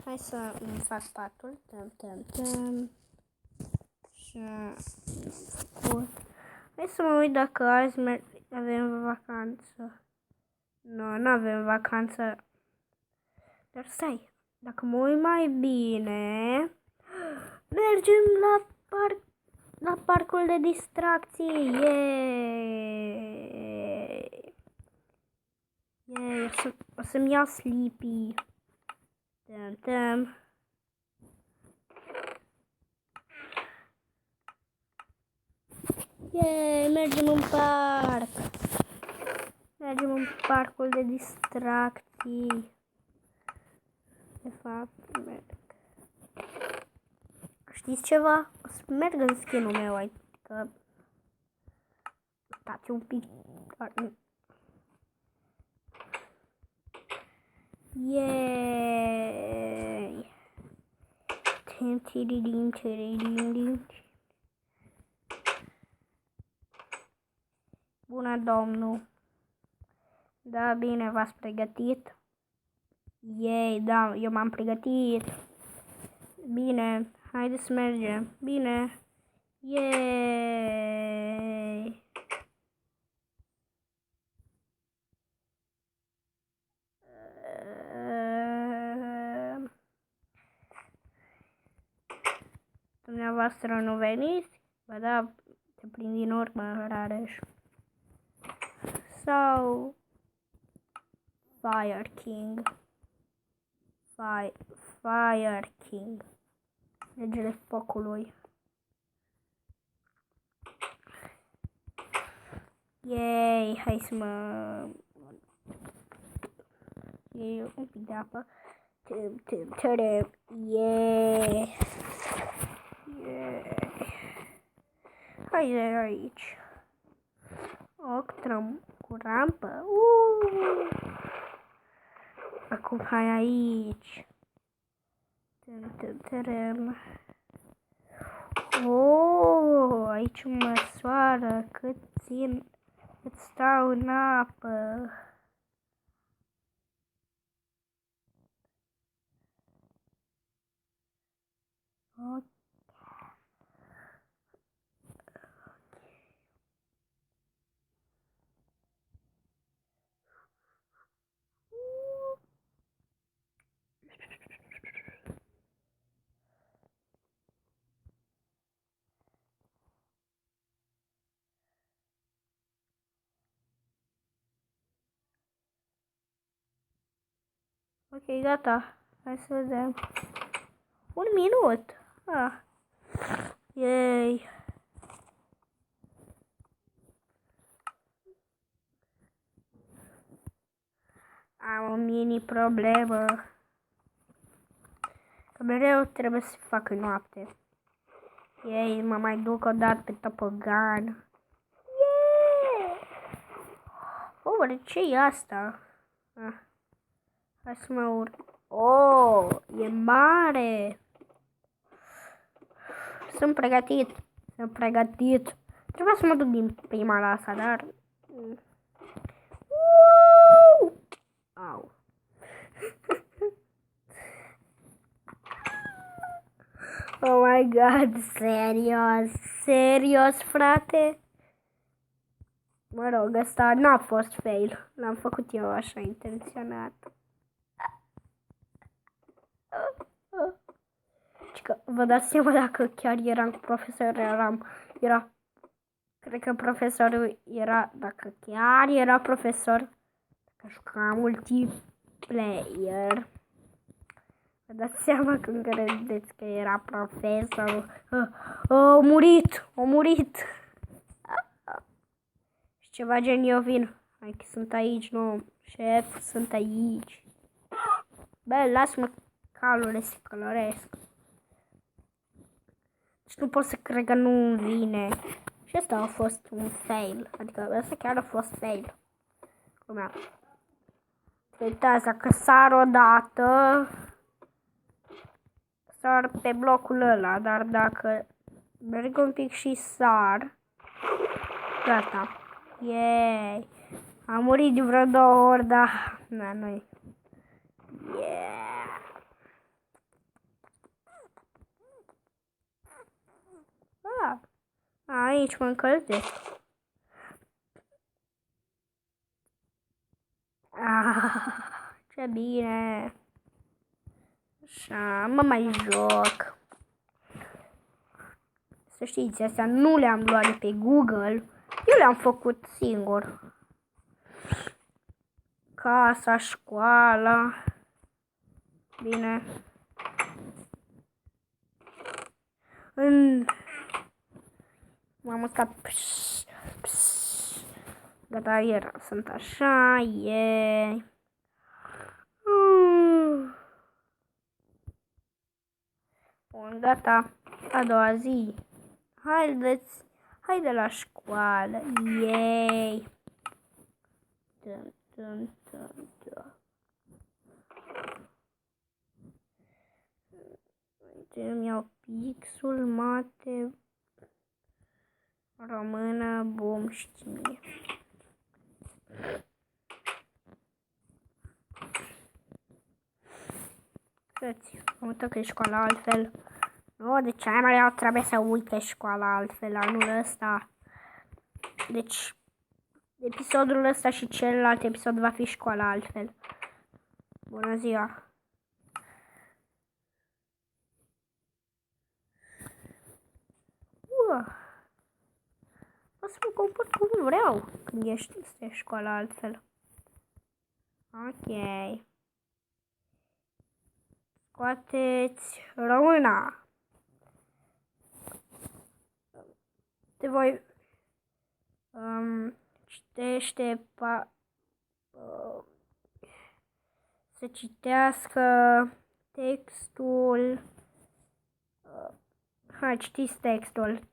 Hai să îmi fac patul. Hai să mă uit dacă azi avem vacanță. Nu avem vacanță. Dar stai, dacă mă uit mai bine, mergem la parcul de distracții. O să-mi iau Sleepy. Mergem în parc. Mergem în parcul de distracții. De fapt, merg. Știți ceva? O să merg în skin-ul meu, adică... Stați un pic. Yay! Bună, domnul! Da, bine, v-ați pregătit? Yay, da, eu m-am pregătit. Bine, haideți să mergem. Bine. Yay! Dumneavoastră nu veniți? Ba da, te prind din urmă, Rareș. Sau... Fire King. Fire King. Regele focului. Yay, hai să mă... Yay, un pic de apă. Yay. Hai de aici. Octrăm cu rampă. Acum hai aici. Aici măsoară cât stau în apă. Ok, gata. Hai să vedem. Un minut. Yay. Am o mini problemă. Că mereu trebuie să fac în noapte. Yay, mă mai duc o dată pe topogan. Yay! Ce e asta? Hai să mă urc. E mare. Sunt pregătit. Trebuie să mă duc din prima la asta, dar... Au. Oh my god, serios, frate? Mă rog, ăsta n-a fost fail. L-am făcut eu așa intenționat. Că vă dați seama dacă chiar eram cu profesor, cred că profesorul era, dacă chiar era profesor, dacă jucam multiplayer, vă dați seama când credeți că era profesorul. A murit. Și ceva gen eu vin. Hai că sunt aici, nu, șef, sunt aici. Bă, lasă-mă calule să călăresc. Și nu pot să cred că nu vine. Și asta a fost un fail. Adică asta chiar a fost fail. Cum uitați, dacă sar odată, sar pe blocul ăla. Dar dacă merg un pic și sar, gata. Yay! Am murit de vreo 2 ori, dar... Da, noi. Yeah! Aici mă încălzesc. Ce bine! Așa, mă mai joc. Să știți, astea nu le-am luat de pe Google. Eu le-am făcut singur. Casa, școala. Bine. M-am uscat. Gata, era. Sunt așa, e. Bun, gata. A doua zi. Haide la școală. Yay! Dun, dun, dun, dun. Îmi iau pixul, mate, română, bum, știmie. Am uitat că e școala altfel. Nu, de ce mai eu trebuie să uit că e școala altfel anul ăsta. Deci, episodul ăsta și celălalt episod va fi școala altfel. Bună ziua! O să mă comport cum vreau când ești în școala altfel. Ok. Scoateți româna. Te voi citește să citească textul. Hai, citiți textul.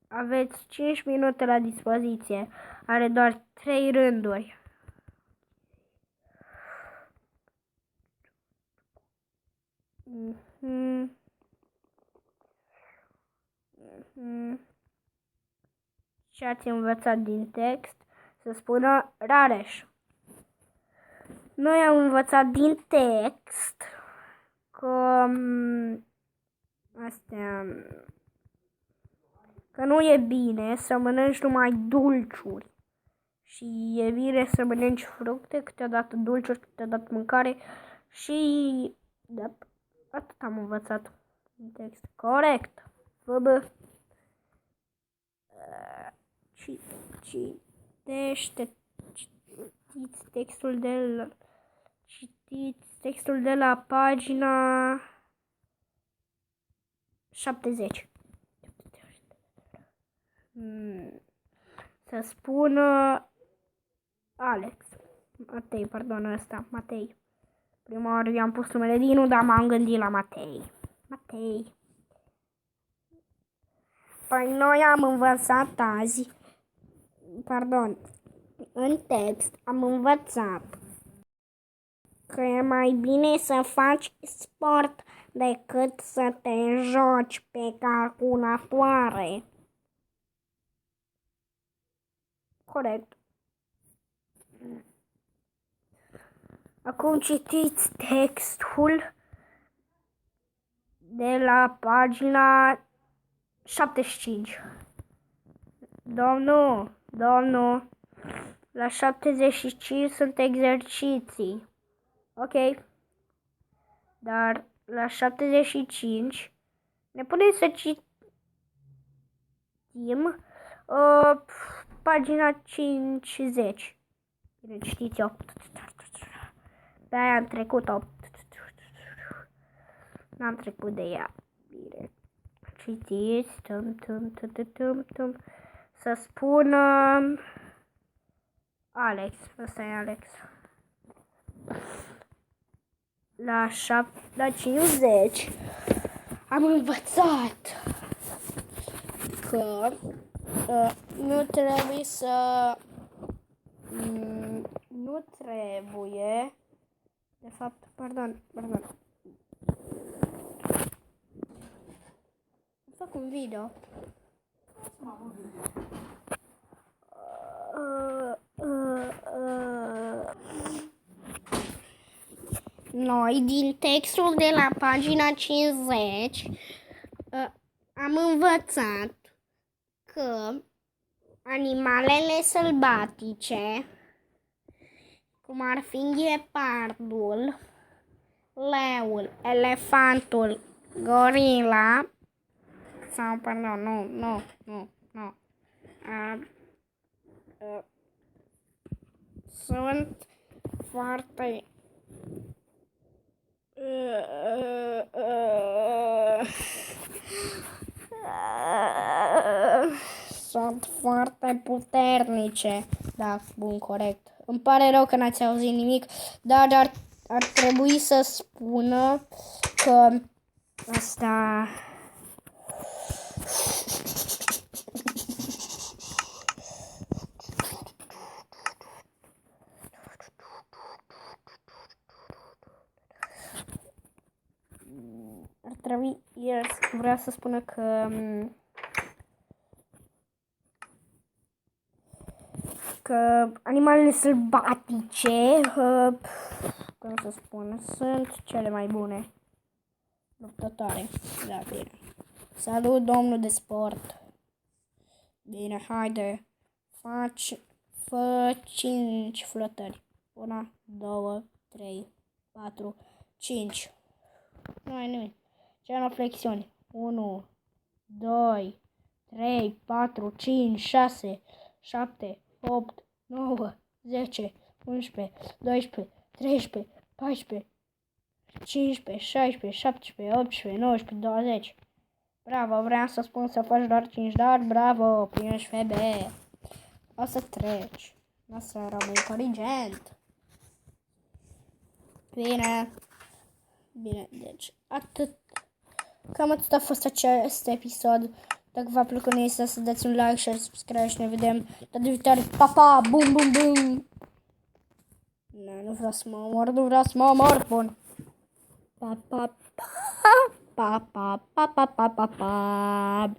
Aveți 5 minute la dispoziție. Are doar 3 rânduri. Ce ați învățat din text? Să spună Rareș. Noi am învățat din text că că nu e bine să mănânci numai dulciuri și e bine să mănânci fructe, câteodată dulciuri, câteodată mâncare și da, atât am învățat din text. Corect. Citiți textul de la pagina 70. Să spună Alex. Matei, pardon, ăsta, Matei. Prima oară i-am pus numele Dinu, dar m-am gândit la Matei. Matei. Păi noi am învățat azi, pardon, în text am învățat că e mai bine să faci sport decât să te joci pe calculatoare. Corect. Acum citiți textul de la pagina 75. Domnul, la 75 sunt exerciții. Ok. Dar la 75 ne putem să citim pagina 50. Bine, știți eu. De-aia am trecut-o. N-am trecut de ea. Bine. Citiți. Să spună Alex. Ăsta e Alex. La 50 am învățat că nu trebuie să de fapt, pardon fac un video noi, din textul de la pagina 50, am învățat că animalele sălbatice, cum ar fi ghepardul, leul, elefantul, gorila, sau, pardon, nu, sunt foarte sunt foarte puternice. Da, bun, corect. Îmi pare rău că n-ați auzit nimic, dar ar trebui să spună că asta... Ar trebui, vrea să spună că animalele sălbatice, cum să spun, sunt cele mai bune luptătoare. Da, bine. Salut, domnul de sport. Bine, haide. Fă 5 flotări. 1, 2, 3, 4, 5. Nu ai nimic. Genoflexiuni. 1, 2, 3, 4, 5, 6, 7, 8, 9, 10, 11, 12, 13, 14, 15, 16, 17, 18, 19, 20. Bravo, vreau să spun să faci doar 5, dar bravo, ești febe. O să treci. O să rămâi inteligent. Bine. Bine, deci atât. Cam atât a fost acest episod. Dacă v-a plăcut, nu este să dați un like, share, subscribe și ne vedem data viitoare. Pa, pa, bum, bum, bum. Nu vreau să mă omor, bun. Pa, pa, pa, pa, pa, pa, pa, pa, pa, pa.